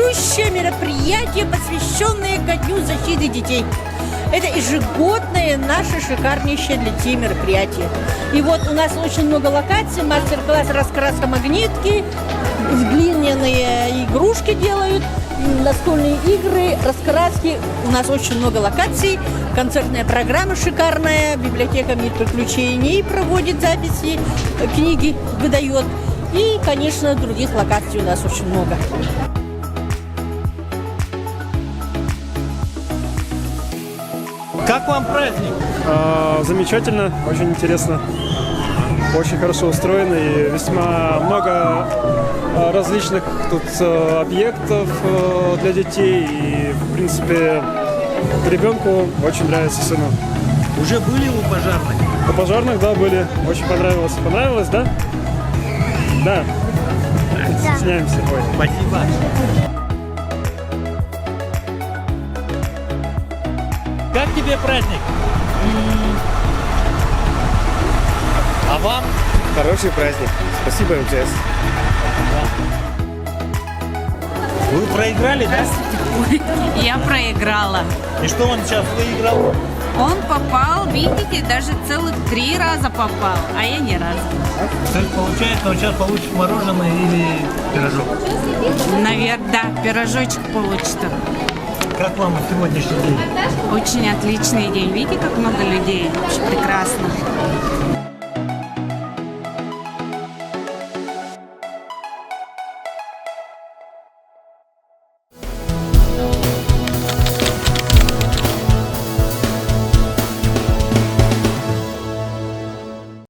большущее мероприятие, посвященное ко Дню защиты детей. Это ежегодное наше шикарнейшее для детей мероприятие. И вот у нас очень много локаций, мастер-класс раскраска магнитки, глиняные игрушки делают, настольные игры, раскраски. У нас очень много локаций, концертная программа шикарная, библиотека «Мир приключений» проводит записи, книги выдает. И, конечно, других локаций у нас очень много. Как вам праздник? Замечательно, очень интересно, очень хорошо устроено и весьма много различных тут объектов для детей. И, в принципе, ребенку очень нравится, сыну. Уже были у пожарных? У пожарных, да, были. Очень понравилось. Понравилось, да? Да. Стесняемся. Ой. Спасибо. Как тебе праздник? А вам? Хороший праздник. Спасибо, МЧС. Вы проиграли, да? Я проиграла. И что он сейчас выиграл? Он попал, видите, даже целых 3 раза попал, а я ни разу. То есть получается, он сейчас получит мороженое или пирожок? Наверное, да, пирожочек получит. Как вам сегодняшний день? Очень отличный день. Видите, как много людей? Очень прекрасно.